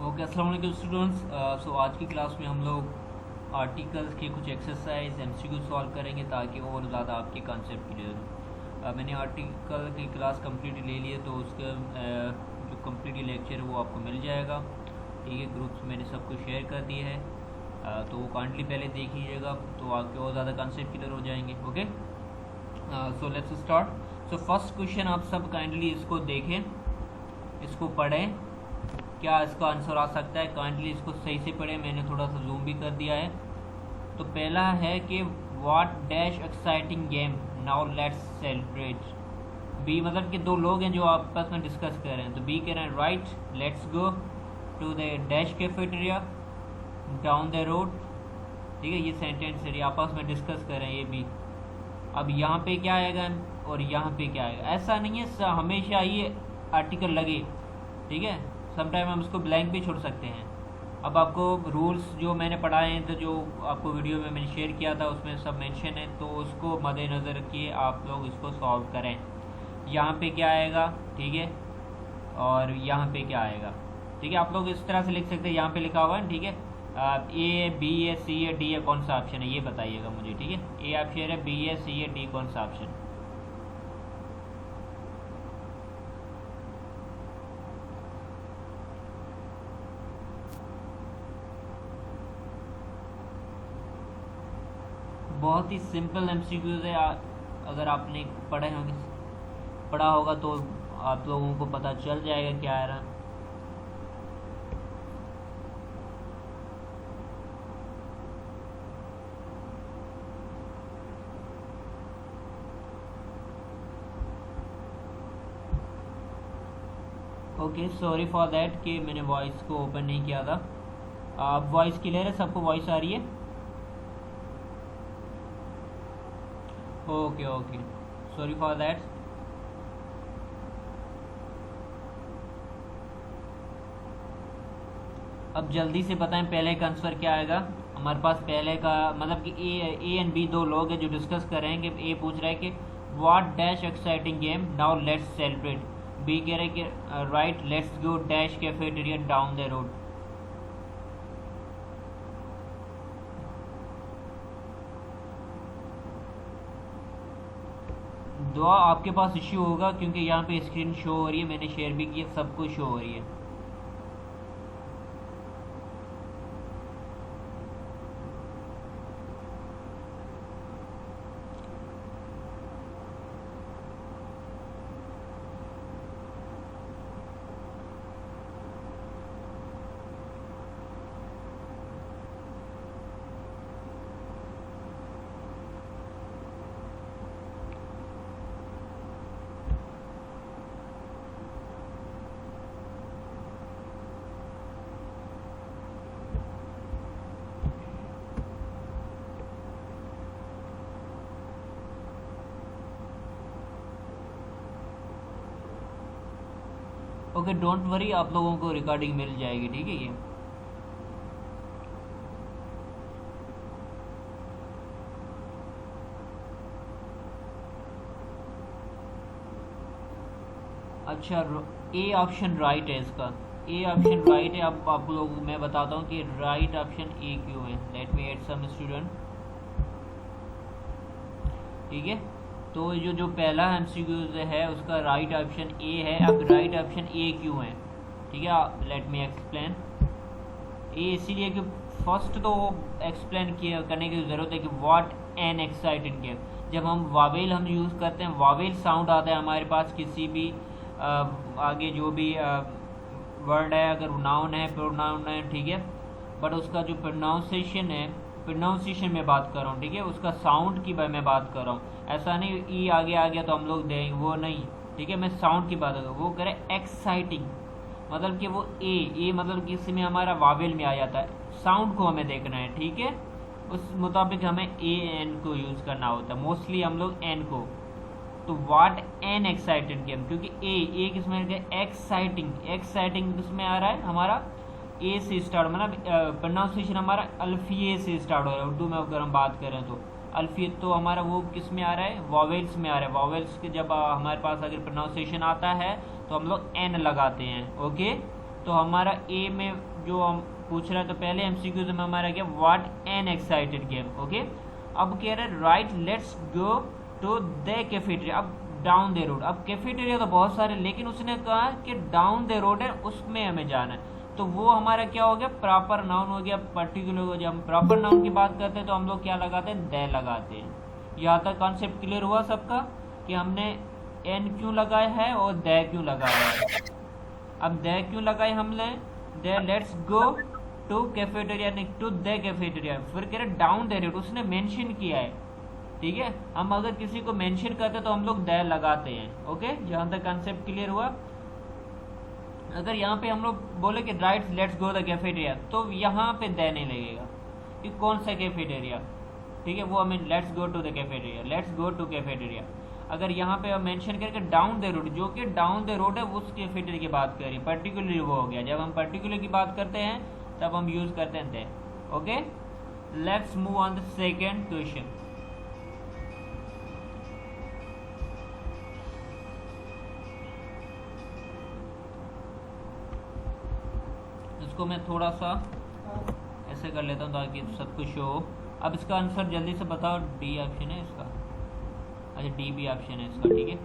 Okay, अस्सलाम वालेकुम students. सो आज की क्लास में हम लोग आर्टिकल्स के कुछ एक्सरसाइज एमसीक्यू सॉल्व करेंगे ताकि और ज़्यादा आपके कॉन्सेप्ट क्लियर हो। मैंने आर्टिकल की क्लास कंप्लीट ले ली है, तो उसका जो कंप्लीट लेक्चर है वो आपको मिल जाएगा। ठीक है, ग्रुप्स मैंने सबको शेयर कर दिए है, तो वो काइंडली पहले देख लीजिएगा तो आपके और ज़्यादा कॉन्सेप्ट क्लियर हो जाएंगे। Okay, so let's start. So first question आप सब काइंडली इसको देखें, इसको पढ़ें, क्या इसका आंसर आ सकता है। काइंडली इसको सही से पढ़ें, मैंने थोड़ा सा जूम भी कर दिया है। तो पहला है कि what dash exciting game now let's celebrate. B मतलब कि दो लोग हैं जो आपस में डिस्कस कर रहे हैं, तो बी कह रहे हैं right let's go to the dash cafeteria down the road. ठीक है, ये सेंटेंस है, ये आपस में डिस्कस कर रहे हैं, ये बी। अब यहाँ पे क्या आएगा और यहाँ पे क्या आएगा, ऐसा नहीं है हमेशा ये आर्टिकल लगे। ठीक है, समटाइम हम इसको ब्लैंक भी छोड़ सकते हैं। अब आपको रूल्स जो मैंने पढ़ाए हैं, तो जो आपको वीडियो में मैंने शेयर किया था उसमें सब मेंशन है, तो उसको मद्देनज़र रखिए आप लोग इसको सॉल्व करें। यहाँ पे क्या आएगा, ठीक है, और यहाँ पे क्या आएगा। ठीक है, आप लोग इस तरह से लिख सकते हैं, यहाँ पे लिखा हुआ है, ठीक है, ए बी है सी है डी है, कौन सा ऑप्शन है ये बताइएगा मुझे। ठीक है, ए ऑप्शन है, बी है, सी है, डी कौन सा ऑप्शन। बहुत ही सिंपल एमसीक्यूज है, अगर आपने पढ़ा होगा तो आप लोगों को पता चल जाएगा क्या आ रहा। ओके, सॉरी फॉर दैट कि मैंने वॉइस को ओपन नहीं किया था। आप वॉइस क्लियर है, सबको वॉइस आ रही है? Okay okay, sorry for that. अब जल्दी से बताएं पहले का आंसर क्या आएगा। हमारे पास पहले का मतलब कि ए एंड बी दो लोग हैं जो डिस्कस कर रहे हैं कि ए पूछ रहा है कि what dash exciting game now let's celebrate. B कह रहे हैं कि right let's go dash cafeteria down the road. दुआ आपके पास इश्यू होगा क्योंकि यहाँ पे स्क्रीन शो हो रही है, मैंने शेयर भी किया, सबको शो हो रही है। ओके, डोंट वरी, आप लोगों को रिकॉर्डिंग मिल जाएगी। ठीक है, ये अच्छा, ए ऑप्शन राइट है इसका, ए ऑप्शन राइट है। अब आप लोग मैं बताता हूँ कि राइट ऑप्शन ए क्यों है। Let me add some student. ठीक है, तो जो पहला एमसीक्यू है उसका राइट ऑप्शन ए है। अब राइट ऑप्शन ए क्यों है, ठीक है, लेट मी एक्सप्लेन। ए इसीलिए कि फर्स्ट तो एक्सप्लेन किया करने की ज़रूरत है कि व्हाट एन एक्साइटेड गेम। जब हम यूज़ करते हैं, वावेल साउंड आता है हमारे पास किसी भी आगे जो भी वर्ड है, अगर नाउन है, प्रोनाउन है, ठीक है, बट उसका जो प्रोनाउंसिएशन है, प्रोनाउंसिएशन में बात कर रहा हूँ। ठीक है, उसका साउंड की मैं बात कर रहा हूँ। ऐसा नहीं ई आगे आ गया तो हम लोग देंगे, वो नहीं। ठीक है, मैं साउंड की बात कर रहा हूँ। वो करे एक्साइटिंग, मतलब कि वो ए मतलब कि इसमें हमारा वावेल में आ जाता है। साउंड को हमें देखना है, ठीक है, उस मुताबिक हमें ए एन को यूज़ करना होता है, मोस्टली हम लोग एन को। तो व्हाट एन एक्साइटेड गेम, क्योंकि ए किसमें एक्साइटिंग किसमें आ रहा है हमारा, ए से स्टार्ट, मतलब प्रोनाउंसिएशन हमारा अल्फिए से स्टार्ट हो रहा है। उर्दू में अगर हम बात करें तो अल्फियत तो हमारा वो किस में आ रहा है, वॉवेल्स में आ रहा है। वॉवेल्स के जब हमारे पास अगर प्रोनाउंसिएशन आता है तो हम लोग एन लगाते हैं। ओके, तो हमारा ए में जो हम पूछ रहा है, तो पहले एमसीक्यूज में हमारा क्या, what an excited game. Okay, अब कह रहे right let's go to the cafeteria. अब डाउन द रोड, अब कैफेटेरिया तो बहुत सारे, लेकिन उसने कहा कि डाउन द रोड है, उसमें हमें जाना है, तो वो हमारा क्या हो गया, प्रॉपर नाउन हो गया। पर्टिकुलर जब हम प्रॉपर नाउन की बात करते हैं तो हम लोग क्या लगाते हैं, द लगाते हैं। यहाँ तक कॉन्सेप्ट क्लियर हुआ सबका कि हमने एन क्यों लगाया है और द क्यों लगाया है। अब द क्यों लगाए हमने, the let's go to cafeteria, नहीं टू द कैफेटेरिया। फिर कह रहे डाउन द रोड, उसने मेंशन किया है, ठीक है। हम अगर किसी को मेंशन करते तो हम लोग द लगाते हैं। ओके, जहाँ तक कॉन्सेप्ट क्लियर हुआ। अगर यहाँ पे हम लोग बोले कि right let's go the cafeteria, तो यहाँ पे द नहीं लगेगा कि कौन सा कैफेटेरिया, ठीक है, वो हमें let's go to the cafeteria, let's go to cafeteria. अगर यहाँ पे हम मेंशन करके डाउन द रोड, जो कि डाउन द रोड है उस कैफेटेरिया की बात करें, पर्टिकुलरली वो हो गया। जब हम पर्टिकुलर की बात करते हैं तब हम यूज करते हैं the. Okay, let's move on the second question. इसको मैं थोड़ा सा ऐसे कर लेता हूँ ताकि सब कुछ हो। अब इसका आंसर जल्दी से बताओ, डी ऑप्शन है इसका, अच्छा डी भी ऑप्शन है इसका, ठीक है।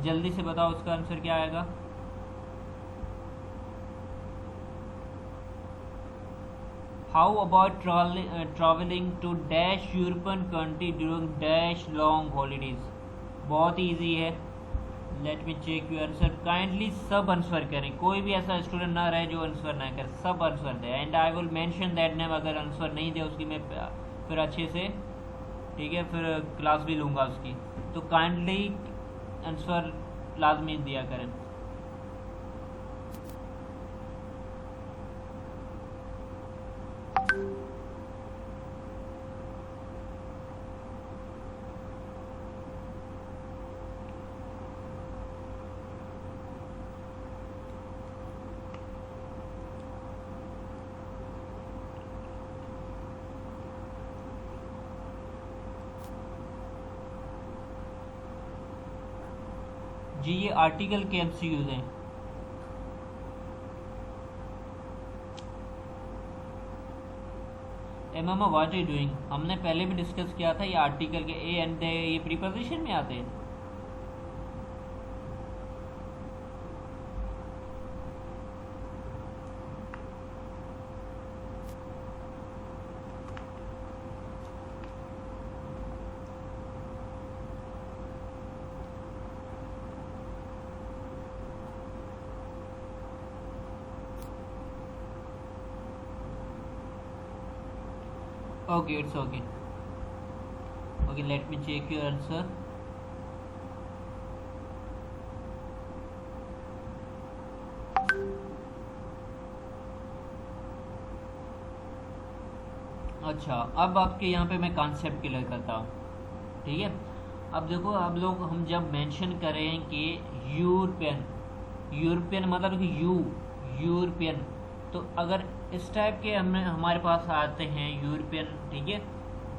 जल्दी से बताओ इसका आंसर क्या आएगा। How about travelling to dash European country during dash long holidays. बहुत ईजी है, let me check you answer. Kindly सब आंसर करें, कोई भी ऐसा स्टूडेंट ना रहे जो आंसर ना करे, सब answer they. And I will mention that name, अगर आंसर नहीं दे उसकी मैं फिर अच्छे से, ठीक है, फिर क्लास भी लूँगा उसकी। तो काइंडली आंसर लाजमी दिया करें। जी ये आर्टिकल के एमसीक्यूज हैं। एमामा व्हाट आर डूइंग, हमने पहले भी डिस्कस किया था, ये आर्टिकल के ए एंड ये प्रीपोजिशन में आते हैं। Okay, it's okay. Okay, let me check your answer. अच्छा, अब आपके यहाँ पे मैं कॉन्सेप्ट क्लियर करता हूँ, ठीक है। अब देखो, अब लोग हम जब मेंशन करें कि यूरोपियन, यूरोपियन मतलब कि यूरोपियन, तो अगर इस टाइप के हमारे पास आते हैं यूरोपियन, ठीक है,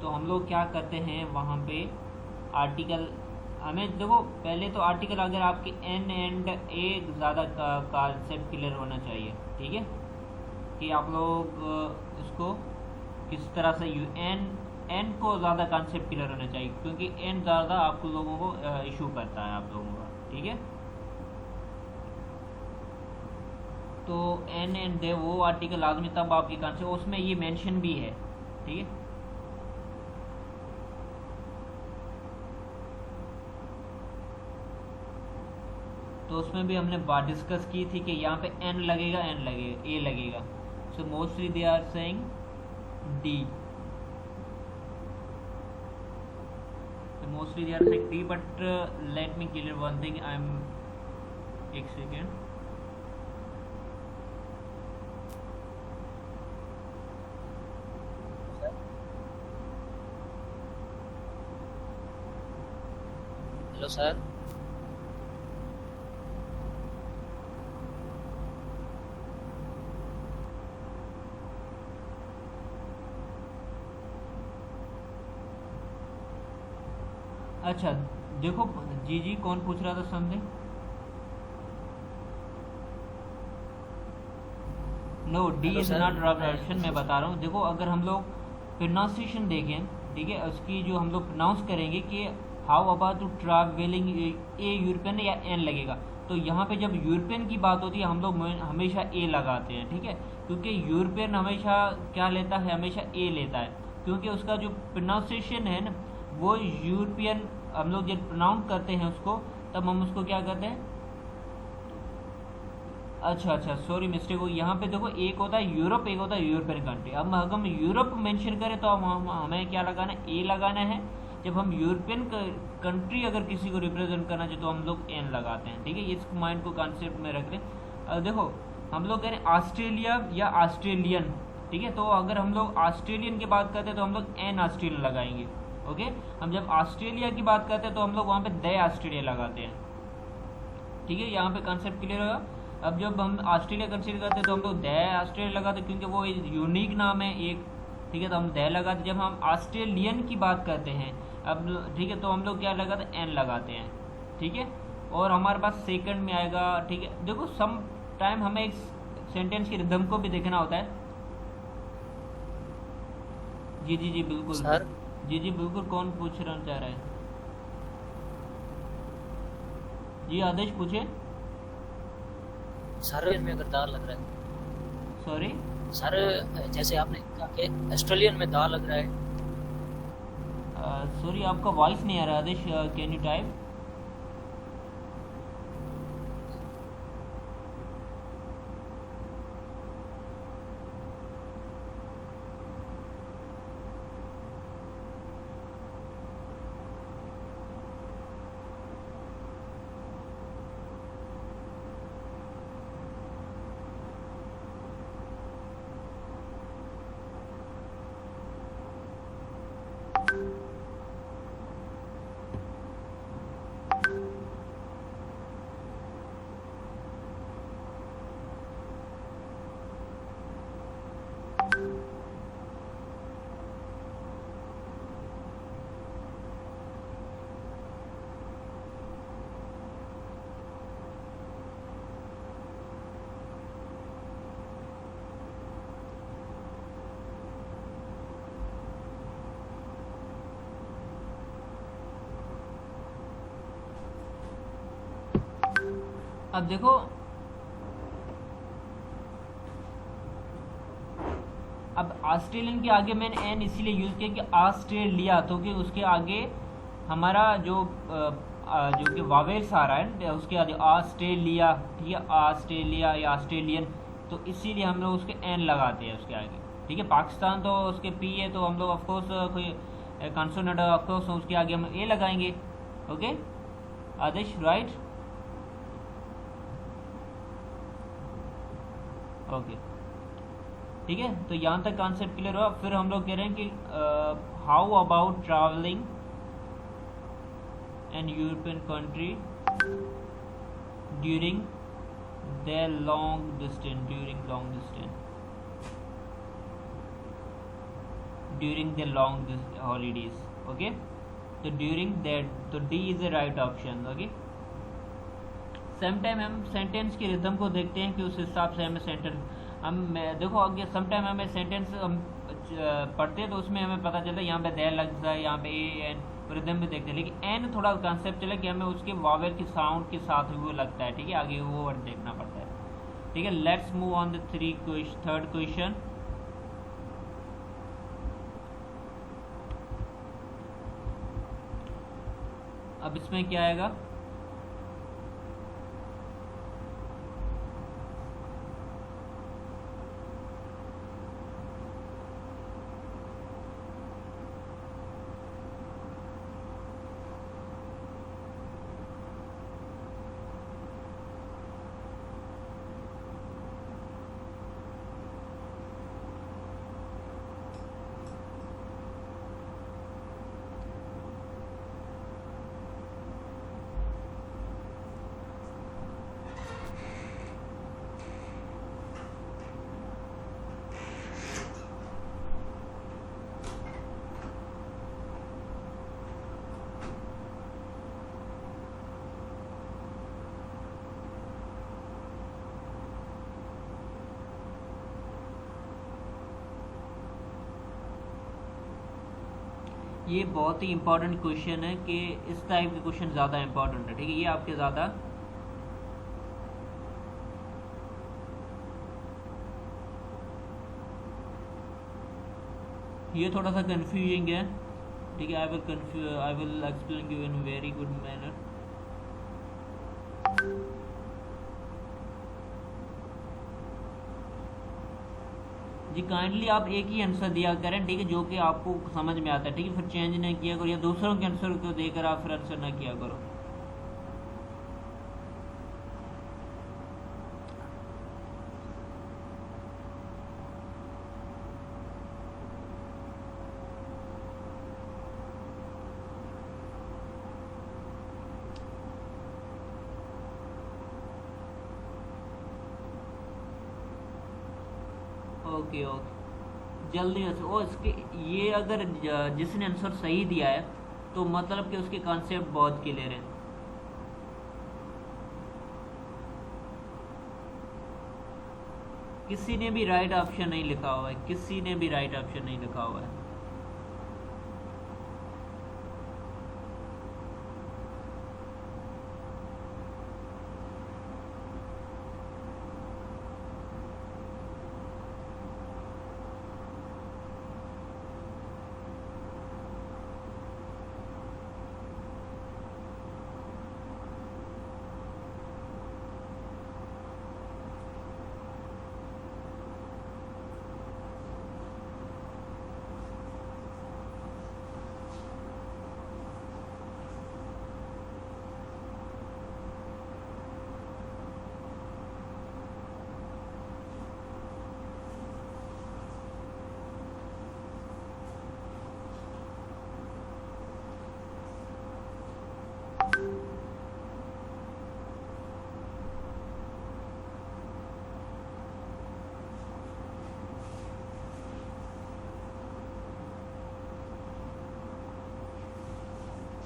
तो हम लोग क्या करते हैं वहाँ पे आर्टिकल, हमें देखो पहले तो आर्टिकल अगर आपके एन एंड ए ज़्यादा कॉन्सेप्ट क्लियर होना चाहिए, ठीक है, कि आप लोग इसको किस तरह से एन को ज़्यादा कॉन्सेप्ट क्लियर होना चाहिए, क्योंकि एन ज़्यादा आप लोगों को इशू करता है आप लोगों का, ठीक है। तो एन एंड दे वो आर्टिकल लाजमी तब आपकी कॉन्सेप्ट, उसमें ये मेंशन भी है, ठीक है। तो उसमें भी हमने बात डिस्कस की थी कि यहाँ पे एन लगेगा, ए लगेगा। So mostly they are saying D, mostly they are saying D, but let me clear one thing, I am, एक सेकेंड, हेलो सर। अच्छा देखो जी कौन पूछ रहा था something. No, D hello is sir, not rough मैं ऑप्शन, मैं बता रहा हूँ। देखो अगर हम लोग प्रोनाउंसिएशन देखें, ठीक है, उसकी जो हम लोग प्रोनाउंस करेंगे कि how about to travelling, A European या एन लगेगा। तो यहाँ पे जब यूरोपियन की बात होती है हम लोग हमेशा ए लगाते हैं, ठीक है, क्योंकि यूरोपियन हमेशा क्या लेता है, हमेशा ए लेता है, क्योंकि उसका जो प्रोनाउंसिएशन है ना वो यूरोपियन, हम लोग जब प्रोनाउंस करते हैं उसको तब हम उसको क्या कहते हैं। अच्छा, सॉरी मिस्टेक हो, यहाँ पे देखो एक होता है यूरोप, एक होता है यूरोपियन कंट्री। अब अगर हम यूरोप मेंशन करें तो हमें क्या लगाना है, ए लगाना है। जब हम यूरोपियन कंट्री अगर किसी को रिप्रेजेंट करना चाहिए तो हम लोग एन लगाते हैं, ठीक है। इस माइंड को कॉन्सेप्ट में रख लें। देखो हम लोग कह रहे हैं ऑस्ट्रेलिया या ऑस्ट्रेलियन, ठीक है, तो अगर हम लोग ऑस्ट्रेलियन की बात करते हैं तो हम लोग एन ऑस्ट्रेलियन लगाएंगे, ओके। हम जब ऑस्ट्रेलिया की बात करते हैं तो हम लोग वहाँ पे द ऑस्ट्रेलिया लगाते हैं, ठीक है। यहाँ पे कॉन्सेप्ट क्लियर होगा। अब जब हम ऑस्ट्रेलिया कंसिडर करते हैं तो हम लोग द ऑस्ट्रेलिया लगाते हैं क्योंकि वो यूनिक नाम है एक, ठीक है, तो हम द लगाते। जब हम ऑस्ट्रेलियन की बात करते हैं अब, ठीक है, तो हम लोग क्या लगाते हैं, एन लगाते हैं, ठीक है। और हमारे पास सेकंड में आएगा, ठीक है। देखो सम टाइम हमें एक सेंटेंस की रिदम को भी देखना होता है। जी बिल्कुल सर। जी बिल्कुल, कौन पूछना चाह रहा है? जी आदेश पूछे। सर में अगर दाल लग रहा है। सॉरी सर, जैसे आपने कहा कि ऑस्ट्रेलियन में दाल लग रहा है। सॉरी आपका वॉइस नहीं आ रहा आदेश, कैन यू टाइप? अब देखो अब ऑस्ट्रेलियन के आगे मैंने एन इसीलिए यूज़ किया कि ऑस्ट्रेलिया, तो कि उसके आगे हमारा जो कि वावेल्स आ रहा है उसके आगे ऑस्ट्रेलिया, ठीक है, ऑस्ट्रेलिया या ऑस्ट्रेलियन, तो इसीलिए हम लोग उसके एन लगाते हैं उसके आगे, ठीक है। पाकिस्तान तो उसके पी है तो हम लोग ऑफकोर्स कोई कंसोनेंट ऑफकोर्स उसके आगे हम ए लगाएंगे, ओके आदेश, राइट, ओके, ठीक है। तो यहाँ तक कॉन्सेप्ट क्लियर हुआ। फिर हम लोग कह रहे हैं कि how about travelling an European country during the long distance, during the long holidays, okay. तो ड्यूरिंग दैट, तो D is a right option, okay. Sometime हम सेंटेंस की रिदम को देखते हैं कि उस हिसाब से हमें सेंटेंस, हम देखो आगे समटाइम हमें सेंटेंस हम पढ़ते हैं तो उसमें हमें पता चलता है यहाँ पे दे लग जाए, यहाँ पे ए एन रिदम में देखते हैं, लेकिन एन थोड़ा कॉन्सेप्ट चला कि हमें उसके वावेल के साउंड के साथ वो लगता है, ठीक है, आगे वो वर्ड देखना पड़ता है, ठीक है। Let's move on the third question. अब इसमें क्या आएगा, ये बहुत ही इंपॉर्टेंट क्वेश्चन है कि इस टाइप के क्वेश्चन ज़्यादा इंपॉर्टेंट है, ठीक है। ये आपके ज़्यादा ये थोड़ा सा कंफ्यूजिंग है, ठीक है। I will explain you in very good manner. जी काइंडली आप एक ही आंसर दिया करें, ठीक है, जो कि आपको समझ में आता है, ठीक है। फिर चेंज नहीं किया करो या दूसरों के आंसर को देकर आप फिर आंसर ना किया करो। ओके ओके, जल्दी से ओ इसके ये अगर जिसने आंसर सही दिया है तो मतलब कि उसके कॉन्सेप्ट बहुत क्लियर है। किसी ने भी राइट ऑप्शन नहीं लिखा हुआ है, किसी ने भी राइट ऑप्शन नहीं लिखा हुआ है।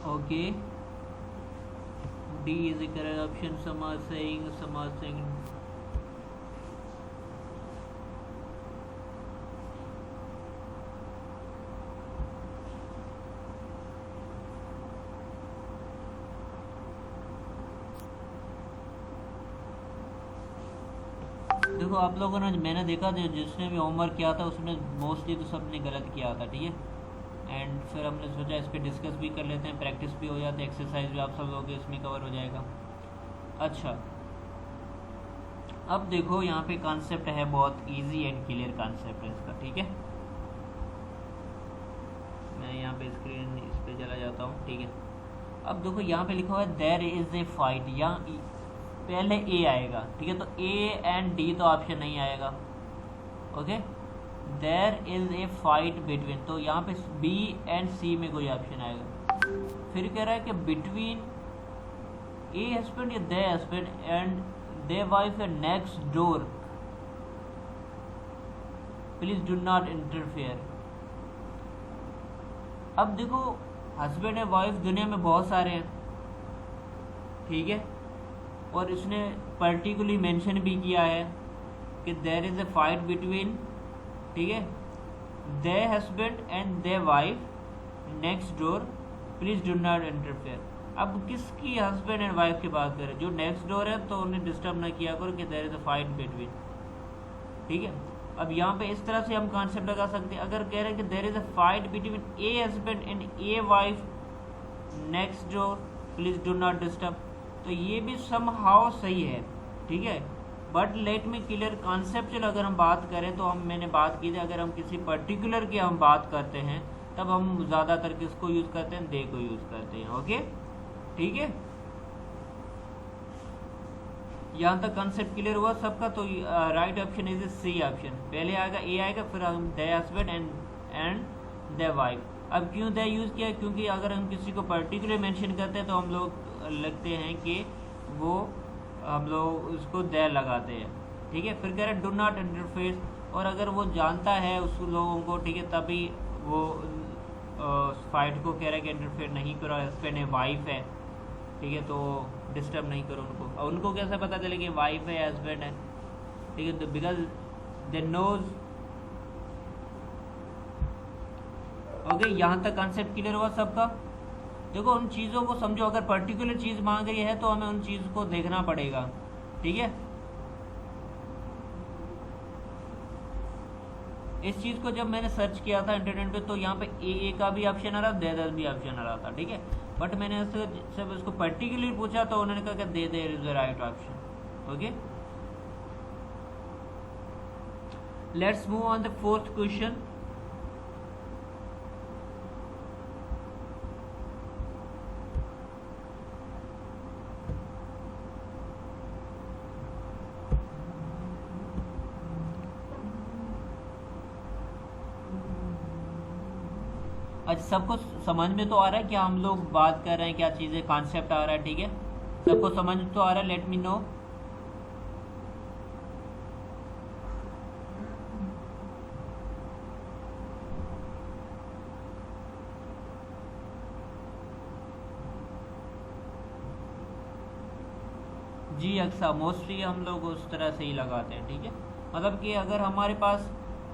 Okay, D is the correct option. समाज सिंह देखो आप लोगों ने, मैंने देखा जो जिसने भी होमवर्क किया था उसने मोस्टली तो सबने गलत किया था, ठीक है। एंड फिर हमने सोचा इस पर डिस्कस भी कर लेते हैं, प्रैक्टिस भी हो जाती है, एक्सरसाइज भी आप सब लोगों के इसमें कवर हो जाएगा। अच्छा, अब देखो यहाँ पे कॉन्सेप्ट है, बहुत इजी एंड क्लियर कॉन्सेप्ट है इसका, ठीक है। मैं यहाँ पे स्क्रीन इस पे चला जाता हूँ, ठीक है। अब देखो यहाँ पे लिखा हुआ है देयर इज ए फाइट, यहाँ पहले ए आएगा, ठीक है। तो ए एंड डी तो ऑप्शन नहीं आएगा, okay. There is a fight between, तो यहाँ पे बी एंड सी में कोई ऑप्शन आएगा। फिर कह रहा है कि बिटवीन ए हस्बैंड या the husband and the wife a next door, please do not interfere. अब देखो हस्बैंड एंड वाइफ दुनिया में बहुत सारे हैं, ठीक है। और इसने पर्टिकुलरली मेंशन भी किया है कि there is a fight between, ठीक है, the husband and the wife next door, please do not interfere. अब किसकी हस्बैंड एंड वाइफ की बात करें? जो नेक्स्ट डोर है तो उन्हें डिस्टर्ब ना किया करो कि there is a fight between, ठीक है। अब यहाँ पे इस तरह से हम कॉन्सेप्ट लगा सकते हैं, अगर कह रहे हैं कि there is a fight between a husband and a wife next door, please do not disturb, तो ये भी समहाउ सही है, ठीक है। But let me clear conceptual अगर हम बात करें तो मैंने बात की थी, अगर हम किसी पर्टिकुलर की हम बात करते हैं तब हम ज़्यादातर किसको यूज़ करते हैं? दे को यूज़ करते हैं, ओके, ठीक है। यहाँ तक कॉन्सेप्ट क्लियर हुआ सबका? तो right option is C option, पहले आएगा ए आएगा, फिर हम the husband and the wife. अब क्यों दे यूज़ किया? क्योंकि अगर हम किसी को पर्टिकुलर मेंशन करते हैं तो हम लोग लगते हैं कि वो हम लोग उसको दे लगाते हैं, ठीक है। फिर कह रहे डू नॉट इंटरफेयर, और अगर वो जानता है उस लोगों को, ठीक है, तभी वो फाइट को कह रहा है कि इंटरफेयर नहीं करो, हस्बैंड है वाइफ है, ठीक है, तो डिस्टर्ब नहीं करो उनको। और उनको कैसे पता चले कि वाइफ है हस्बैंड है, ठीक है, तो बिकॉज दे नोज, ओके, यहाँ तक कॉन्सेप्ट क्लियर हुआ सबका? देखो उन चीज़ों को समझो, अगर पर्टिकुलर चीज़ मांग रही है तो हमें उन चीज़ को देखना पड़ेगा, ठीक है। इस चीज़ को जब मैंने सर्च किया था इंटरनेट पे तो यहाँ पे ए का भी ऑप्शन आ रहा, दे भी ऑप्शन आ रहा था, ठीक है। बट मैंने सब उसको पर्टिकुलरली पूछा तो उन्होंने कहा कि they is the right option, okay. Let's move on the fourth question. अच्छा, सबको समझ में तो आ रहा है क्या हम लोग बात कर रहे हैं, क्या चीज़ें कॉन्सेप्ट आ रहा है, ठीक है, सबको समझ तो आ रहा है? Let me know. जी अक्सा, मोस्टली हम लोग उस तरह से ही लगाते हैं, ठीक है। मतलब कि अगर हमारे पास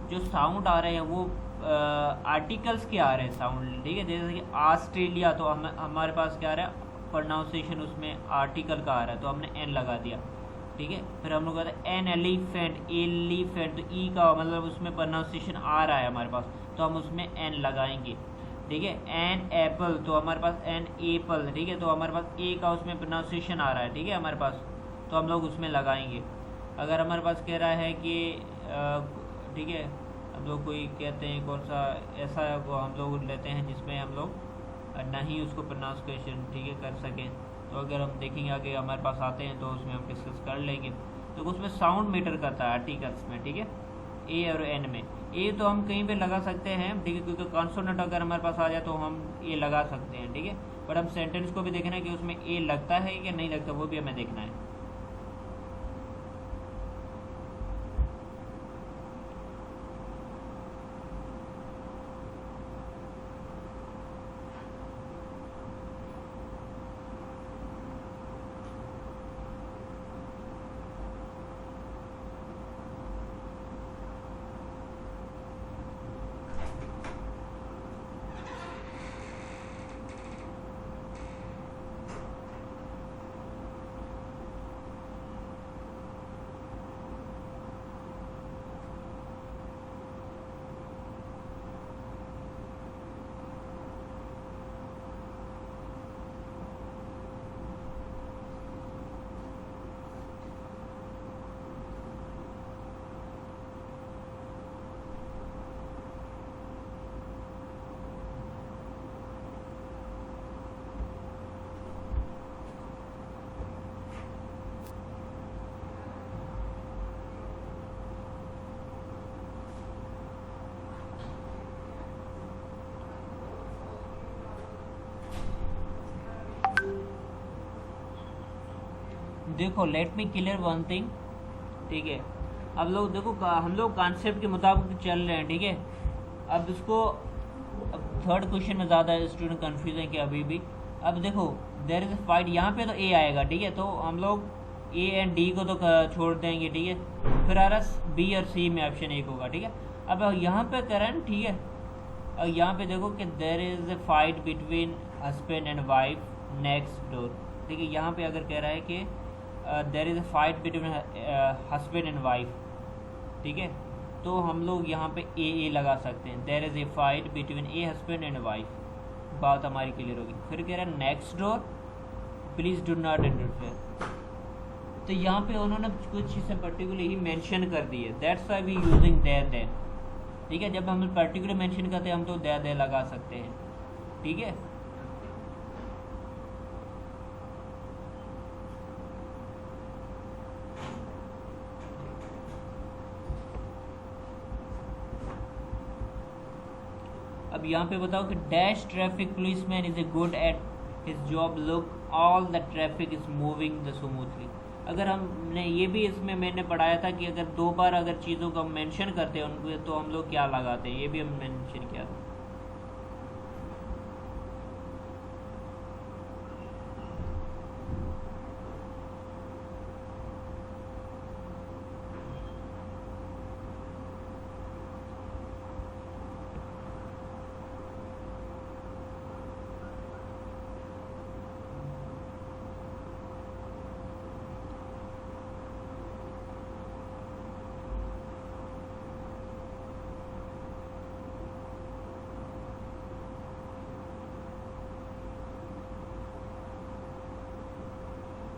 जो साउंड आ रहे हैं वो आर्टिकल्स के आ रहे हैं साउंड, ठीक है, जैसे कि ऑस्ट्रेलिया, तो हमारे पास क्या आ रहा है प्रोनाउंसिएशन, उसमें आर्टिकल का आ रहा है तो हमने एन लगा दिया, ठीक है। फिर हम लोग कहते हैं एन एलिफेंट, एलिफेंट, तो ई का मतलब उसमें प्रोनाउंसिएशन आ रहा है हमारे पास तो हम उसमें एन लगाएंगे, ठीक है। एन एप्पल, तो हमारे पास एन एप्पल, ठीक है, तो हमारे पास ए का उसमें प्रोनाउंसिएशन आ रहा है, ठीक है, हमारे पास, तो हम लोग उसमें लगाएंगे। अगर हमारे पास कह रहा है कि ठीक है, हम लोग कोई कहते हैं कौन सा ऐसा वो हम लोग लेते हैं जिसमें हम लोग नहीं उसको प्रोनाउंसिएशन, ठीक है, कर सकें, तो अगर हम देखेंगे आगे हमारे पास आते हैं तो उसमें हम डिस्कस कर लेंगे। तो उसमें साउंड मैटर करता है आर्टिकल्स में, ठीक है, ए और एन में। ए तो हम कहीं पे लगा सकते हैं, ठीक है, क्योंकि कॉन्सोनेंट अगर हमारे पास आ जाए तो हम ए लगा सकते हैं, ठीक है। बट हम सेंटेंस को भी देखना है कि उसमें ए लगता है या नहीं लगता, वो भी हमें देखना है। देखो late me clear one thing, ठीक है। अब लोग देखो हम लोग कॉन्सेप्ट के मुताबिक चल रहे हैं, ठीक है। अब इसको अब थर्ड क्वेश्चन में ज़्यादा स्टूडेंट कंफ्यूज है कि अभी भी। अब देखो देयर इज फाइट, यहाँ पे तो ए आएगा, ठीक है, तो हम लोग ए एंड डी को तो छोड़ देंगे, ठीक है। फिर आ रहा बी और सी में ऑप्शन एक होगा, ठीक है। अब यहाँ पे करंट, ठीक है, और यहाँ पे देखो कि there is a fight between husband and wife next door, ठीक है। यहाँ पे अगर कह रहा है कि there is a fight between husband and wife, ठीक है, तो हम लोग यहाँ पे ए लगा सकते हैं, there is a fight between a husband and wife, बात हमारी क्लियर होगी। फिर कह रहा है next door please do not interfere, तो यहाँ पे उन्होंने कुछ चीज़ें पर्टिकुलर ही मेंशन कर दी है, that's why we using there, ठीक है। जब हम पर्टिकुलर मेंशन करते हैं हम तो देयर लगा सकते हैं, ठीक है। अब यहाँ पे बताओ कि dash traffic policeman is a good at his job, look all the traffic is moving the smoothly. अगर हमने ये भी इसमें मैंने पढ़ाया था कि अगर दो बार अगर चीज़ों को हम मेंशन करते हैं उनको तो हम लोग क्या लगाते हैं, ये भी हम मेंशन किया था।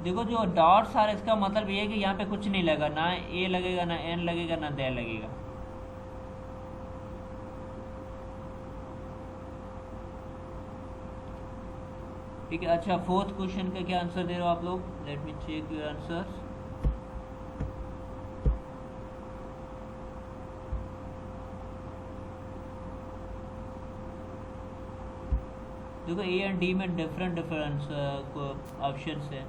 देखो जो डॉट्स आ रहे इसका मतलब ये है कि यहाँ पे कुछ नहीं लगा, ना ए लगेगा, ना एन लगेगा, ना दे लगेगा। ठीक है। अच्छा, फोर्थ क्वेश्चन का क्या आंसर दे रहे हो आप लोग? Let me check your answers. देखो ए एंड डी में डिफरेंट ऑप्शंस है।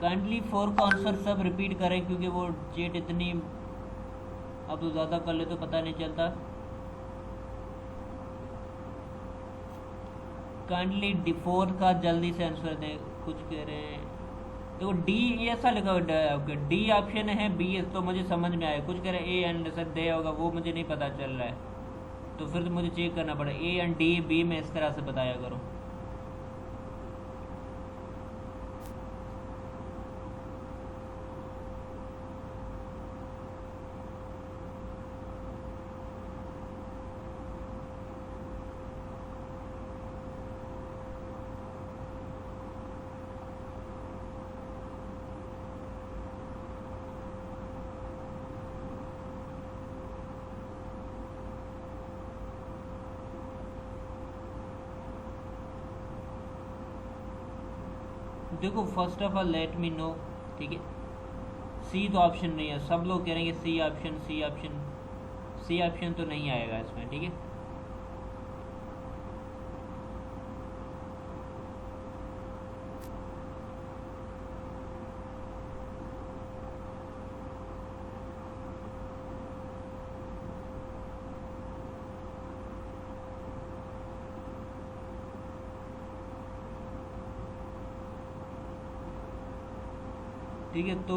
काइंडली 4 का आंसर सब रिपीट करें, क्योंकि वो चेट इतनी अब तो ज़्यादा कर ले तो पता नहीं चलता। काइंडली डी 4 का जल्दी से आंसर दें। कुछ कह रहे हैं, देखो डी ऐसा लिखा हुआ, डी ऑप्शन है, बी तो मुझे समझ में आया। कुछ कह रहे हैं ए एंड सर दे होगा, वो मुझे नहीं पता चल रहा है, तो फिर तो मुझे चेक करना पड़ेगा। ए एंड डी बी में इस तरह से बताया करो। देखो first of all let me no, ठीक है। सी तो ऑप्शन नहीं है, सब लोग कह रहे हैं C option, C option, C option तो नहीं आएगा इसमें, ठीक है। ठीक है, तो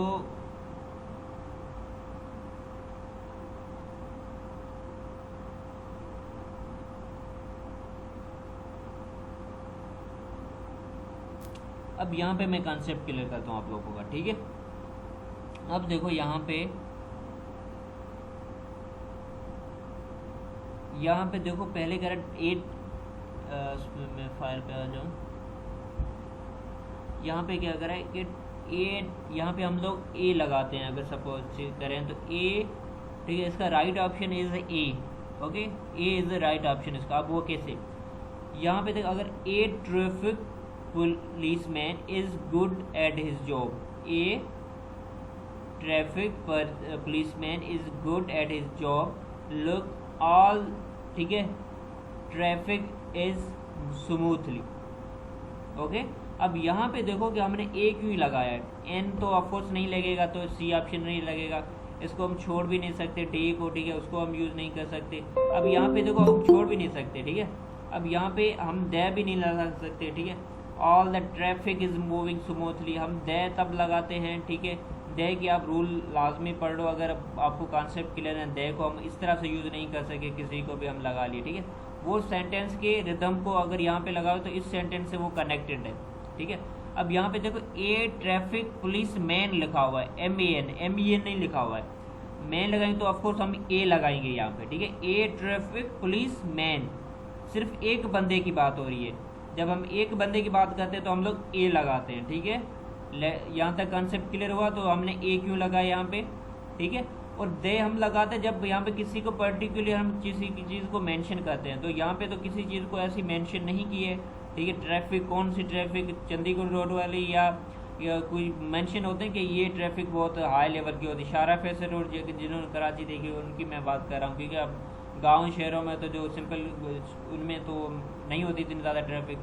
अब यहाँ पे मैं कॉन्सेप्ट क्लियर करता हूँ आप लोगों का, ठीक है। अब देखो यहाँ पे देखो पहले कह रहा 8, मैं फाइल पे आ जाऊँ। यहाँ पे क्या करा है कि ए, यहाँ पे हम लोग ए लगाते हैं, अगर सपोज करें तो ए, ठीक है। इसका right option is A, okay, A is the right option इसका। अब वो कैसे, यहाँ पे देखो अगर a traffic policeman is good at his job, a traffic policeman is good at his job, look all, ठीक है, ट्रैफिक इज स्मूथली, ओके। अब यहाँ पे देखो कि हमने ए क्यों लगाया है, एन तो ऑफकोर्स नहीं लगेगा, तो सी ऑप्शन नहीं लगेगा, इसको हम छोड़ भी नहीं सकते, डी को, ठीक है, उसको हम यूज़ नहीं कर सकते। अब यहाँ पे देखो हम छोड़ भी नहीं सकते, ठीक है। अब यहाँ पे हम दे भी नहीं लगा सकते, ठीक है। All the traffic is moving smoothly, हम दे तब लगाते हैं, ठीक है। दे की आप रूल लाजमी पढ़ लो, अगर आपको कॉन्सेप्ट क्लियर है। दे को हम इस तरह से यूज़ नहीं कर सके, किसी को भी हम लगा लिए, ठीक है। वो सेंटेंस के रिदम को अगर यहाँ पे लगाओ तो इस सेंटेंस से वो कनेक्टेड है, ठीक है। अब यहाँ पे देखो ए ट्रैफिक पुलिस मैन लिखा हुआ है, एम ई एन नहीं लिखा हुआ है। मैन लगाएंगे तो ऑफकोर्स हम ए लगाएंगे यहाँ पे, ठीक है। ए ट्रैफिक पुलिस मैन, सिर्फ एक बंदे की बात हो रही है। जब हम एक बंदे की बात करते हैं तो हम लोग ए लगाते हैं, ठीक है। यहाँ तक कॉन्सेप्ट क्लियर हुआ। तो हमने ए क्यों लगाया यहाँ पे, ठीक है। और दे हम लगाते हैं जब यहाँ पे किसी को पर्टिकुलर हम किसी की चीज़ को मेंशन करते हैं। तो यहाँ पे तो किसी चीज़ को ऐसी मेंशन नहीं की है, ठीक है। ट्रैफिक, कौन सी ट्रैफिक, चंडीगढ़ रोड वाली या कोई मेंशन होते हैं कि ये ट्रैफिक बहुत हाई लेवल की होती है। शारा फैसल रोड जिन्होंने कराची देखी उनकी मैं बात कर रहा हूँ, क्योंकि अब गाँव शहरों में तो जो सिंपल उनमें तो नहीं होती इतनी ज़्यादा ट्रैफिक,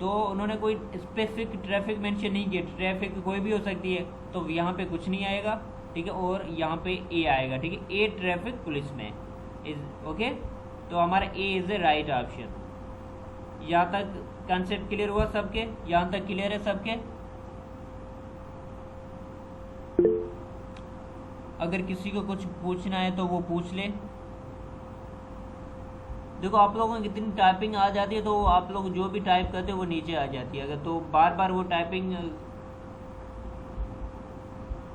तो उन्होंने कोई स्पेसिफिक ट्रैफिक मेंशन नहीं किया। ट्रैफिक कोई भी हो सकती है, तो यहाँ पे कुछ नहीं आएगा, ठीक है। और यहाँ पे ए आएगा, ठीक है। ए ट्रैफिक पुलिस में इज ओके, तो हमारा ए इज द राइट ऑप्शन। यहाँ तक कंसेप्ट क्लियर हुआ सबके? यहाँ तक क्लियर है सबके? अगर किसी को कुछ पूछना है तो वो पूछ ले। देखो आप लोगों की कितनी टाइपिंग आ जाती है, तो आप लोग जो भी टाइप करते हो वो नीचे आ जाती है। अगर तो बार बार वो टाइपिंग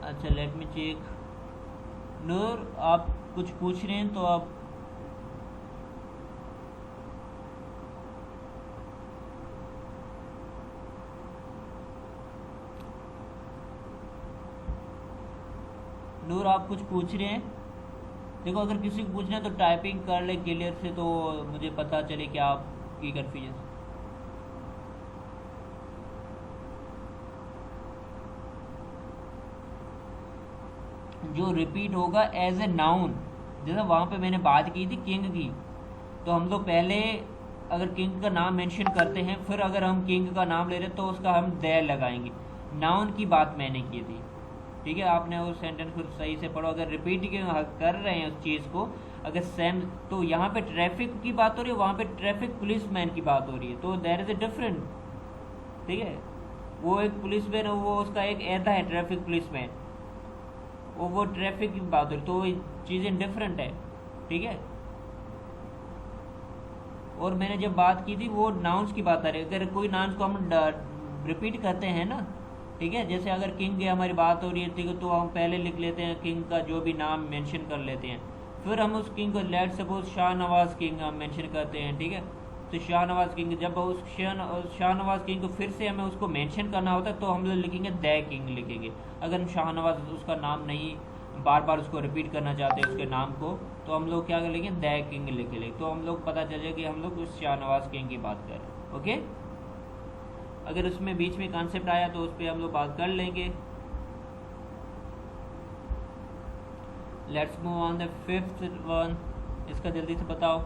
अच्छा लेट मी चेक। नूर आप कुछ पूछ रहे हैं तो आप नूर आप कुछ पूछ रहे हैं? देखो अगर किसी को पूछना है तो टाइपिंग कर ले क्लियर से, तो मुझे पता चले कि आपकी कन्फ्यूजन। जो रिपीट होगा एज ए नाउन, जैसे वहाँ पे मैंने बात की थी किंग की, तो हम लोग पहले अगर किंग का नाम मेंशन करते हैं, फिर अगर हम किंग का नाम ले रहे हैं तो उसका हम दे लगाएंगे। नाउन की बात मैंने की थी, ठीक है? आपने वो सेंटेंस को सही से पढ़ो। अगर रिपीट कर रहे हैं उस चीज़ को, अगर सेम, तो यहाँ पे ट्रैफिक की बात हो रही है, वहाँ पे ट्रैफिक पुलिसमैन की बात हो रही है, तो देयर इज़ ए डिफरेंट, ठीक है? वो एक पुलिसमैन है, वो उसका एक ऐसा है ट्रैफिक पुलिसमैन, वो ट्रैफिक की बात हो रही, तो चीज़ें डिफरेंट है, ठीक है? और मैंने जब बात की थी वो नाउन्स की बात आ रही है। अगर कोई नाउन्स को हम रिपीट करते हैं ना, ठीक है, जैसे अगर किंग की हमारी बात हो रही है, ठीक है, तो हम पहले लिख लेते हैं किंग का जो भी नाम मेंशन कर लेते हैं, फिर हम उस किंग को, लेट सपोज शाहनवाज किंग हम मेंशन करते हैं, ठीक है? तो शाहनवाज किंग, जब उस शाहनवाज किंग को फिर से हमें उसको मेंशन करना होता है तो हम लोग लिखेंगे द किंग लिखेंगे। अगर हम शाहनवाज उसका नाम नहीं बार बार उसको रिपीट करना चाहते हैं उसके नाम को, तो हम लोग क्या लिखेंगे, द किंग लिखेंगे, तो हम लोग पता चल जाए कि हम लोग उस शाहनवाज किंग की बात कर रहे हैं। ओके, अगर उसमें बीच में कॉन्सेप्ट आया तो उस पर हम लोग बात कर लेंगे। Let's move on the fifth one, इसका जल्दी से बताओ।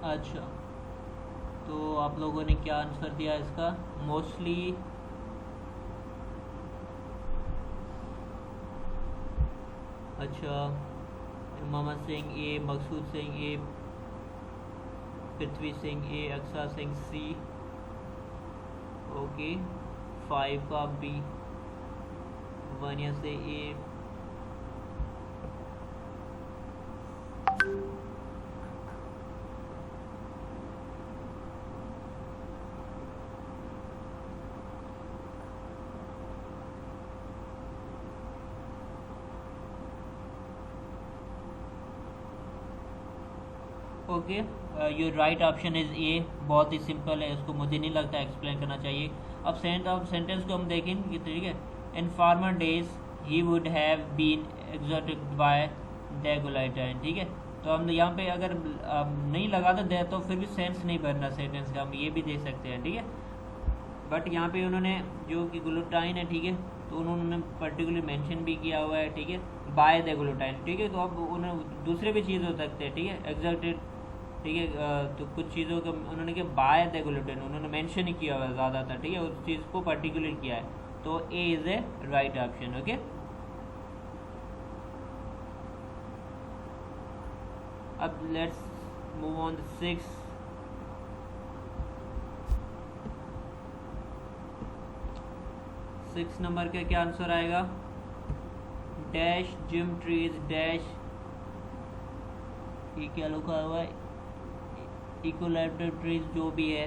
अच्छा, तो आप लोगों ने क्या आंसर दिया इसका? मोस्टली अच्छा, Mohammad Singh A, Maqsood Singh A, Prithvi Singh A, Aqsa Singh C, okay. 5 का बी, वानिया से A, okay. Your right option is A. बहुत ही सिंपल है, इसको मुझे नहीं लगता एक्सप्लेन करना चाहिए। अब सेंटेंस को हम देखेंगे, ठीक है। In former days he would have been executed by the guillotine, ठीक है। तो हम यहाँ पे अगर नहीं लगाते दे तो फिर भी सेंस नहीं बनना सेंटेंस का, हम ये भी दे सकते हैं, ठीक है। बट यहाँ पे उन्होंने जो कि ग्लूटाइन है, ठीक है, तो उन्होंने पर्टिकुलर मेंशन भी किया हुआ है, ठीक है, बाय द ग्लूटाइन, ठीक है। तो अब उन्होंने दूसरे भी चीज़ हो सकते हैं, ठीक है, एग्जॉटिक, ठीक है। तो कुछ चीज़ों का उन्होंने क्या बाय द ग्लूटेन उन्होंने मेंशन ही किया हुआ है ज़्यादातर, ठीक है, उस चीज़ को पर्टिकुलर किया है, तो A is a right option. Okay, अब let's move on the 6। 6 number का क्या आंसर आएगा? डैश जिम ट्रीज डैश, ये क्या लिखा हुआ है? इकोलैप्टर ट्रीज जो भी है।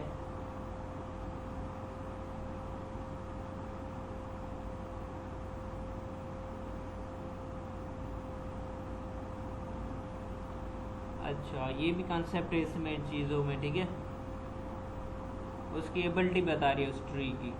अच्छा, ये भी कॉन्सेप्ट है इसमें चीज़ों में, ठीक है। उसकी एबिलिटी बता रही है उस ट्री की।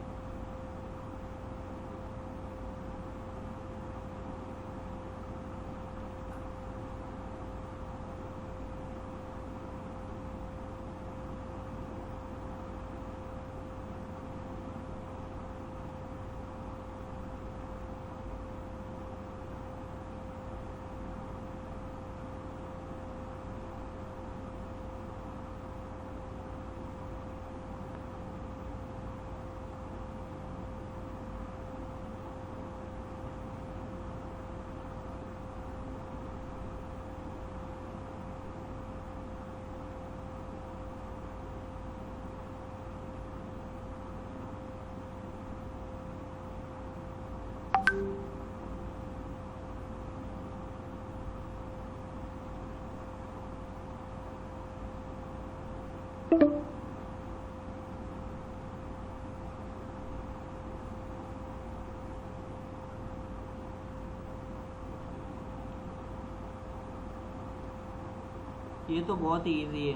ये तो बहुत ही इजी है।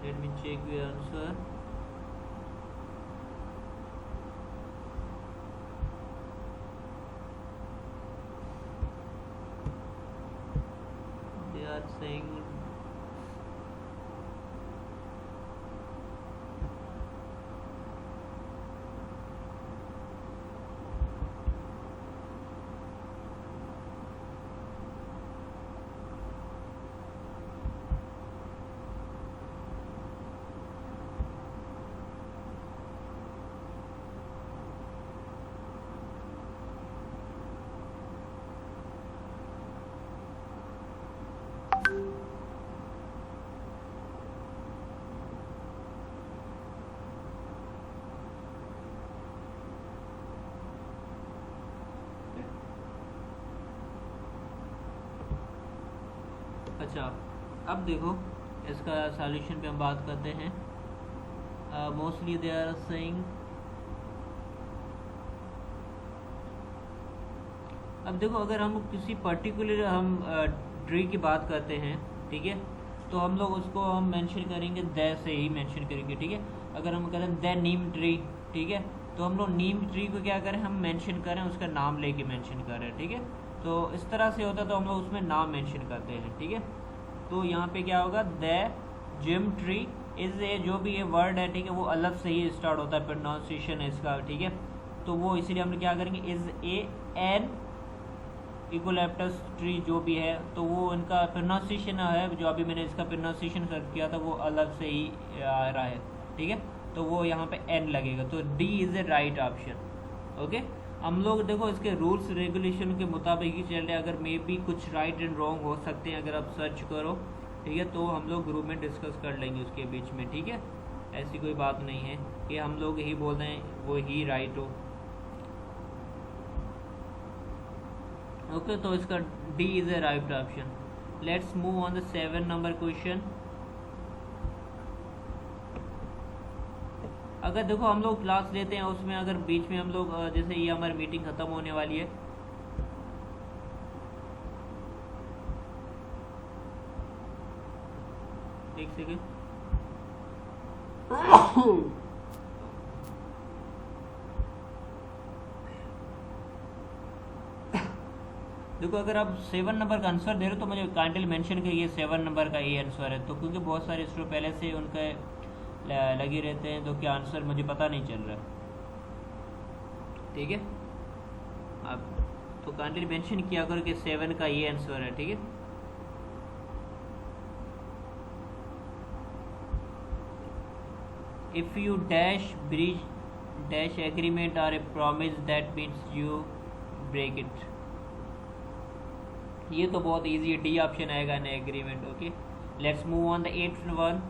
Let me check your answer. They are saying अच्छा, अब देखो इसका सॉल्यूशन पे हम बात करते हैं। मोस्टली दे आर सेइंग, अब देखो अगर हम किसी पर्टिकुलर हम ट्री की बात करते हैं, ठीक है, तो हम लोग उसको हम मेंशन करेंगे द से ही मेंशन करेंगे, ठीक है। अगर हम करें द नीम ट्री, ठीक है, तो हम लोग नीम ट्री को क्या करें, हम मेंशन करें, उसका नाम लेके मेंशन करें, ठीक है। तो इस तरह से होता है, तो हम लोग उसमें नाम मेंशन करते हैं, ठीक है। तो यहाँ पे क्या होगा, the gym tree is a, जो भी ये वर्ड है, ठीक है, वो अलग से ही स्टार्ट होता है, प्रोनाउंसिएशन है इसका, ठीक है। तो वो इसीलिए हम क्या करेंगे, इज ए एन इकोलैप्टस ट्री जो भी है, तो वो इनका प्रोनाउंसिएशन है, जो अभी मैंने इसका प्रोनाउंसिएशन कर किया था, वो अलग से ही आ रहा है, ठीक है। तो वो यहाँ पे एन लगेगा, तो D is a right option. Okay, हम लोग देखो इसके रूल्स रेगुलेशन के मुताबिक ही चल रहे हैं। अगर मे बी कुछ राइट एंड रॉन्ग हो सकते हैं, अगर आप सर्च करो, ठीक है, तो हम लोग ग्रुप में डिस्कस कर लेंगे उसके बीच में, ठीक है। ऐसी कोई बात नहीं है कि हम लोग ही बोल रहे हैं वो ही राइट हो। ओके, तो इसका D is a right option. Let's move on the 7 number question. अगर देखो हम लोग क्लास लेते हैं, उसमें अगर बीच में हम लोग जैसे ये हमारी मीटिंग खत्म होने वाली है, एक सेकेंड। देखो अगर आप 7 नंबर का आंसर दे रहे हो, तो मुझे काइंडली मेंशन करिए 7 नंबर का ये आंसर है। तो क्योंकि बहुत सारे स्टूडेंट पहले से उनके लगे रहते हैं, तो क्या आंसर मुझे पता नहीं चल रहा, ठीक है। आप तो काइंडली मेंशन किया करो कि 7 का ये आंसर है, ठीक है। If you dash breach dash agreement or a promise, that means you break it. ये तो बहुत इजी है, डी ऑप्शन आएगा ना, agreement. Okay, Let's move on the 8th one.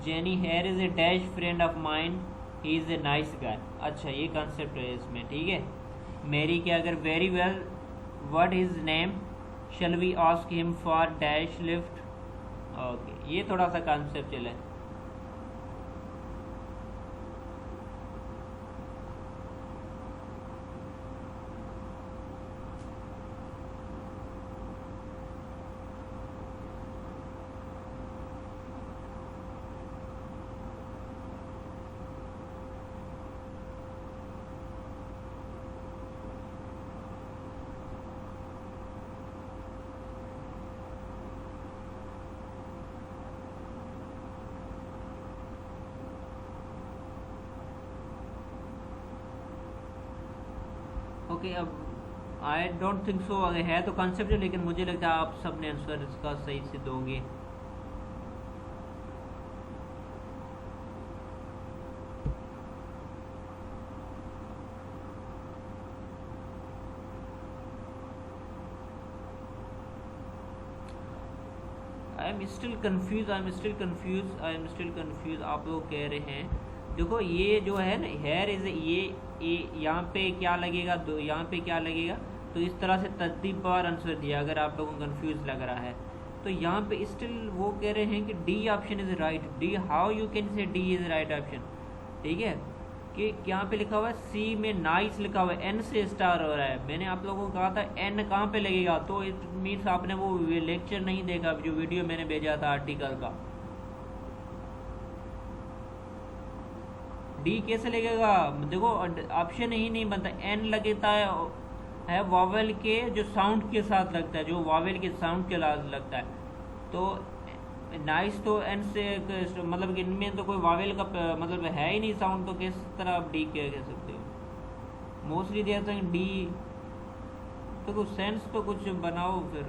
Jenny here is a dash friend of mine. He is a nice guy. अच्छा, ये concept है इसमें, ठीक है. मेरी के अगर very well what is name shall we ask him for dash lift. Okay, ये थोड़ा सा कंसेप्चुअल है. ओके, अब आई डोंट थिंक सो है तो कॉन्सेप्ट, लेकिन मुझे लगता है आप सब ने आंसर इसका सही से दोगे. I am still confuse. आप लोग कह रहे हैं, देखो ये जो है ना हेयर इज ये यहाँ पे क्या लगेगा, यहाँ पे क्या लगेगा, तो इस तरह से तरतीब पर आंसर दिया. अगर आप लोगों को कंफ्यूज लग रहा है तो यहाँ पे स्टिल वो कह रहे हैं कि D option is right. D, how you can say D is right option, ठीक है. कि यहाँ पे लिखा हुआ है सी में नाइस लिखा हुआ है, एन से स्टार हो रहा है. मैंने आप लोगों को कहा था एन कहाँ पे लगेगा, तो इट मीन्स आपने वो लेक्चर नहीं देखा जो वीडियो मैंने भेजा था आर्टिकल का. डी कैसे लगेगा, देखो ऑप्शन ही नहीं बनता. एन लगता है वावेल के जो साउंड के साथ लगता है, जो वावेल के साउंड के साथ लगता है. तो नाइस तो एन से मतलब कि इनमें तो कोई वावेल का मतलब है ही नहीं साउंड, तो किस तरह आप डी कह सकते हो. मोस्टली देर तक डी, तो कुछ सेंस तो कुछ बनाओ फिर.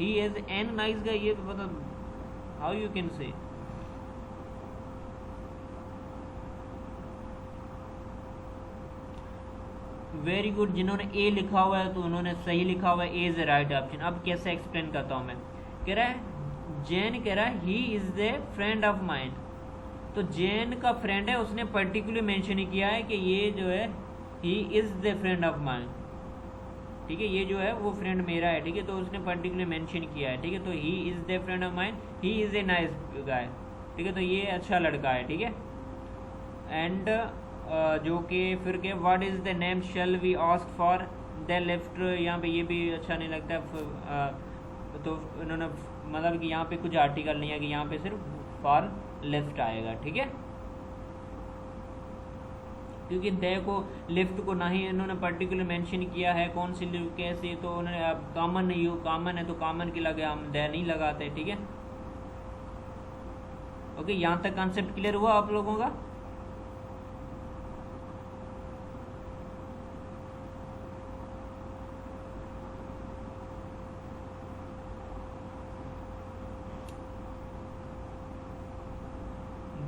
He is an nice guy, ये मतलब how you can say. Very good. जिन्होंने ए लिखा हुआ है तो उन्होंने सही लिखा हुआ है, ए इज राइट ऑप्शन. अब कैसे एक्सप्लेन करता हूँ मैं. कह रहा है जैन, कह रहा है he is the friend of mind. तो जैन का फ्रेंड है, उसने पर्टिकुलरली मेंशन किया है कि ये जो है he is the friend of mind, ठीक है. ये जो है वो फ्रेंड मेरा है, ठीक है. तो उसने पर्टिकुलरली मेंशन किया है, ठीक है. तो he is the friend of mind, he is a nice guy, ठीक है. तो ये अच्छा लड़का है, ठीक है. एंड जो कि फिर के what is the name shall we ask for the left. यहाँ पे ये भी अच्छा नहीं लगता. तो उन्होंने मतलब कि यहाँ पे कुछ आर्टिकल नहीं है, कि यहाँ पे सिर्फ फॉर लेफ्ट आएगा, ठीक है. क्योंकि दे को लिफ्ट को ना ही इन्होंने पर्टिकुलर मेंशन किया है कौन सी लिफ्ट कैसे, तो उन्होंने अब कॉमन नहीं हो, कॉमन है तो कॉमन के लगे हम दे नहीं लगाते, ठीक है. ओके, यहाँ तक कॉन्सेप्ट क्लियर हुआ आप लोगों का.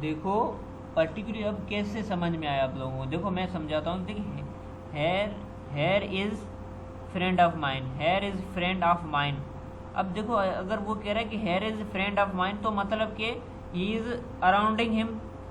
देखो पर्टिकुलर अब कैसे समझ में आया आप लोगों को. देखो मैं समझाता हूँ. देखिए here is friend of mind, here is friend of mind. अब देखो अगर वो कह रहा है कि here is friend of mind, तो मतलब कि ही इज अराउंडिंग हिम,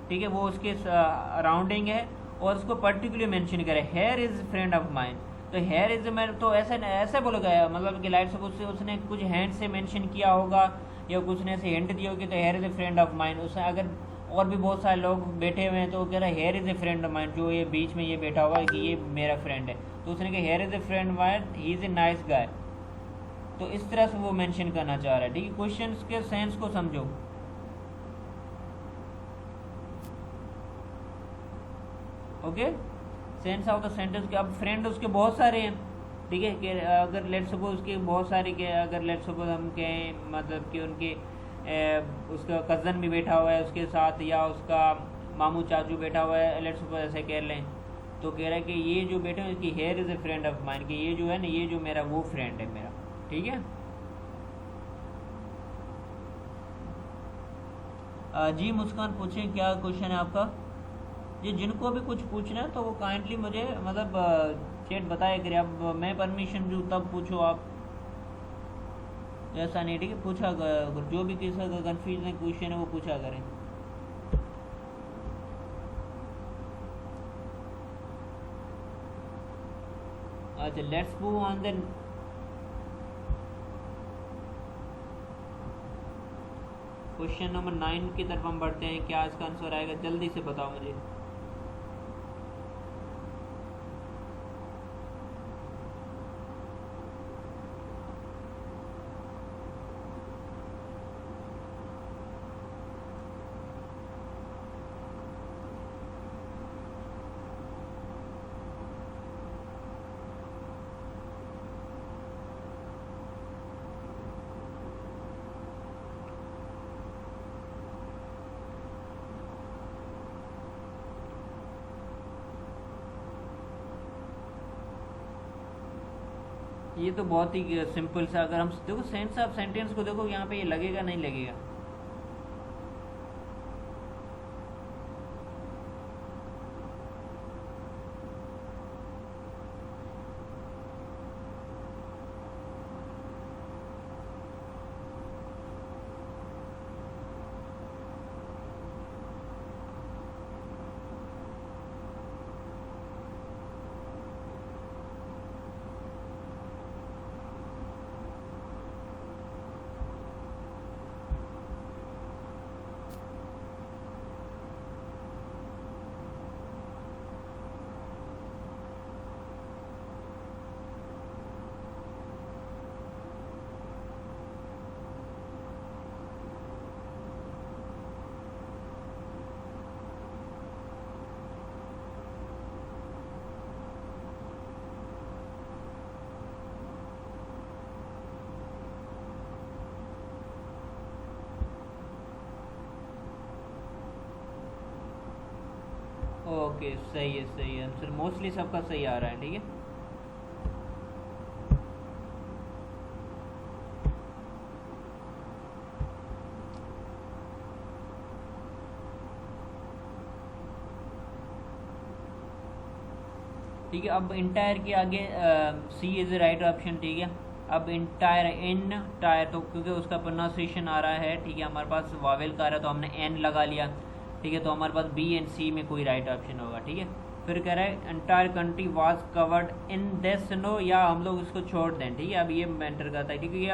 ठीक है. वो उसके अराउंडिंग है और उसको पर्टिकुलर मेंशन करे here is friend of mind. तो हेयर इज मैं तो ऐसे बोलेगा, मतलब कि लाइट सपोज से उसने कुछ हैंड से मेंशन किया होगा या कुछ ने ऐसे हिंट दिया होगी, तो here is a friend of mind. उसने अगर और भी बहुत सारे लोग बैठे हुए हैं तो वो कह रहा है here is a friend of mind, जो ये बीच में ये बैठा हुआ है कि ये मेरा फ्रेंड है, तो उसने कहा here is a friend mind, he is a nice guy. तो इस तरह से वो मेंशन करना चाह रहा है, ठीक है. क्वेश्चन के सेंस को समझो. Okay, sense of the sentence के. अब फ्रेंड उसके बहुत सारे हैं, ठीक है. कि अगर लेट सपोज के बहुत सारे के, अगर लेट सपोज हम कहें मतलब कि उनके उसका कज़न भी बैठा हुआ है उसके साथ, या उसका मामू चाचू बैठा हुआ है, लेट्स सपोज ऐसे कह लें, तो कह रहा है कि ये जो बैठे हैं इसकी here is a friend of mind, कि ये जो है ना ये जो मेरा वो फ्रेंड है मेरा, ठीक है. जी मुस्कान पूछें क्या क्वेश्चन है आपका. जी जिनको भी कुछ पूछना है तो वो काइंडली मुझे मतलब चैट बताया करें। अब मैं परमिशन दूँ तब पूछो आप, ऐसा नहीं, ठीक है। पूछा जो भी किसी का कन्फ्यूजन क्वेश्चन है वो पूछा करें। अच्छा, let's move on the question number 9 की तरफ हम बढ़ते हैं। क्या इसका आंसर आएगा, जल्दी से बताओ मुझे। ये तो बहुत ही सिंपल सा, अगर हम देखो सेंस ऑफ सेंटेंस को देखो, यहाँ पे ये लगेगा नहीं लगेगा। ओके, सही है आंसर, मोस्टली सबका सही आ रहा है, ठीक है। ठीक है, अब इंटायर के आगे सी इज़ राइट ऑप्शन, ठीक है। अब इंटायर इन टायर, तो क्योंकि उसका प्रोनाउंसिएशन आ रहा है, ठीक है, हमारे पास वावेल का आ रहा है तो हमने एन लगा लिया, ठीक है। तो हमारे पास बी एंड सी में कोई राइट ऑप्शन होगा, ठीक है। फिर कह रहा है entire country was covered in the snow, या हम लोग इसको छोड़ दें, ठीक है। अब ये मैटर करता है, ठीक है।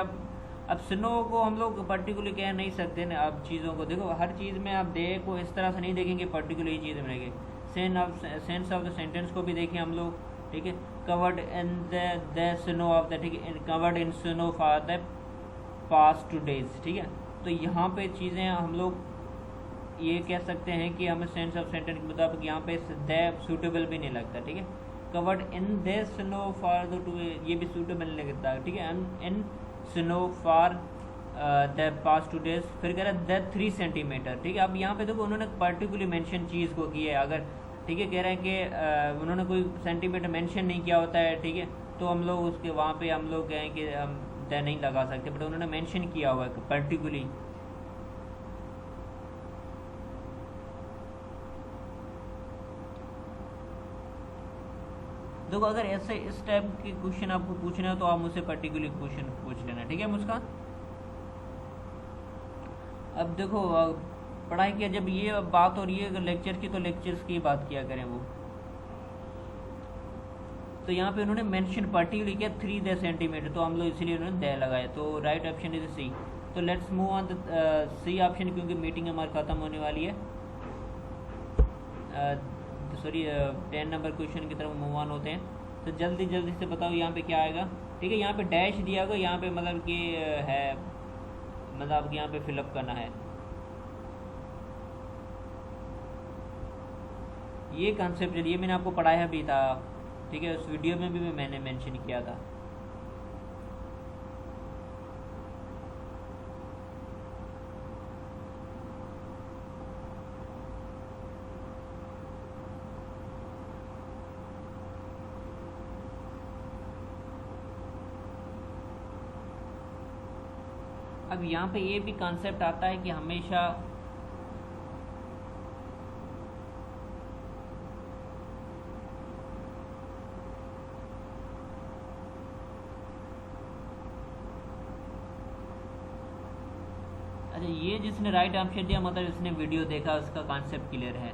अब स्नो को हम लोग पर्टिकुलरली कह नहीं सकते ना। अब चीज़ों को देखो, हर चीज़ में आप देखो इस तरह से नहीं देखेंगे पर्टिकुलर ये चीज़ बनेगी। सेंस ऑफ द सेंटेंस को भी देखें हम लोग, ठीक है। Covered in the snow of the, ठीक है, covered in snow for the past 2 days, ठीक है। तो यहाँ पे चीज़ें हम लोग ये कह सकते हैं कि हमें सेंस ऑफ सेंटेंस के मुताबिक यहाँ पे द सूटेबल भी नहीं लगता, ठीक है। Covered in the snow for the 2, ये भी सूटेबल नहीं लगता, ठीक है। इन snow for the past 2 days। फिर कह रहा है द 3 सेंटीमीटर, ठीक है। अब यहाँ पे देखो उन्होंने पर्टिकुलरली मेंशन चीज़ को किया है। अगर, ठीक है, कह रहे हैं कि उन्होंने कोई सेंटीमीटर मेंशन नहीं किया होता है, ठीक है, तो हम लोग उसके वहाँ पे हम लोग कहें कि हम द नहीं लगा सकते, बट उन्होंने मेंशन किया हुआ है पर्टिकुलरली। देखो अगर ऐसे इस टाइप के क्वेश्चन आपको पूछना है तो आप मुझसे पर्टिकुलर क्वेश्चन पूछ लेना, ठीक है मुस्कान। अब देखो पढ़ाई की जब ये बात हो रही है लेक्चर की, तो लेक्चर्स की बात किया करें वो। तो यहाँ पे उन्होंने मेंशन पर्टिकुलर किया 3 सेंटीमीटर, तो हम लोग इसलिए उन्होंने द लगाया, तो राइट ऑप्शन इज सी। तो let's move on the C option, क्योंकि मीटिंग हमारी ख़त्म होने वाली है। सॉरी 10 नंबर क्वेश्चन की तरफ मूव ऑन होते हैं। तो जल्दी जल्दी से बताओ यहाँ पे क्या आएगा, ठीक है। यहाँ पे डैश दिया होगा, यहाँ पे मतलब कि है, मतलब आपको यहाँ पे फिलअप करना है। ये कॉन्सेप्ट चलिए मैंने आपको पढ़ाया भी था, ठीक है, उस वीडियो में भी मैंने मेंशन किया था। अब यहाँ पे ये भी कॉन्सेप्ट आता है कि हमेशा अच्छा, ये जिसने राइट आंसर दिया मतलब इसने वीडियो देखा, उसका कॉन्सेप्ट क्लियर है।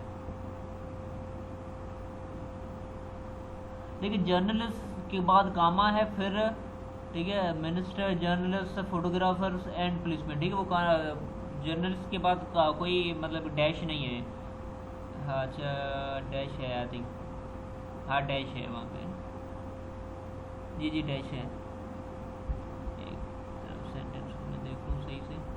देखिए जर्नलिस्ट के बाद कामा है, फिर ठीक है minister, journalist, photographers and policeman, ठीक है। वो जर्नलिस्ट के बाद कोई मतलब डैश नहीं है। हाँ अच्छा, डैश है आई थिंक, हाँ डैश है वहाँ पे, जी जी डैश है। एक तरफ सेंटेंस में देख लूँ सही से।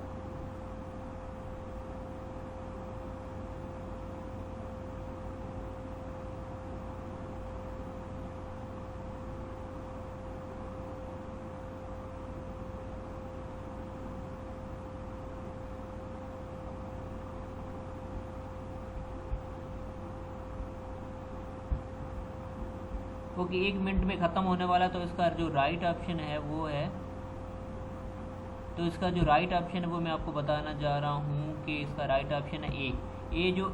ओके, 1 मिनट में ख़त्म होने वाला है, तो इसका जो राइट ऑप्शन है वो है, तो इसका जो राइट ऑप्शन है वो मैं आपको बताना जा रहा हूँ कि इसका राइट ऑप्शन है ए। ए जो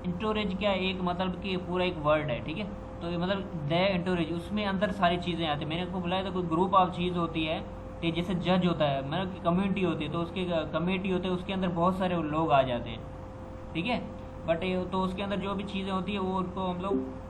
इंटोरेज क्या है, एक मतलब कि पूरा एक वर्ड है, ठीक है। तो ये मतलब द इंटोरेज, उसमें अंदर सारी चीज़ें आती है। मैंने आपको बुलाया था कोई ग्रुप ऑफ चीज़ होती है, तो जैसे जज होता है, मतलब कम्युनिटी होती है, तो उसके कमेटी होते हैं, उसके अंदर बहुत सारे लोग आ जाते हैं, ठीक है। बट तो उसके अंदर जो भी चीज़ें होती है वो उनको हम लोग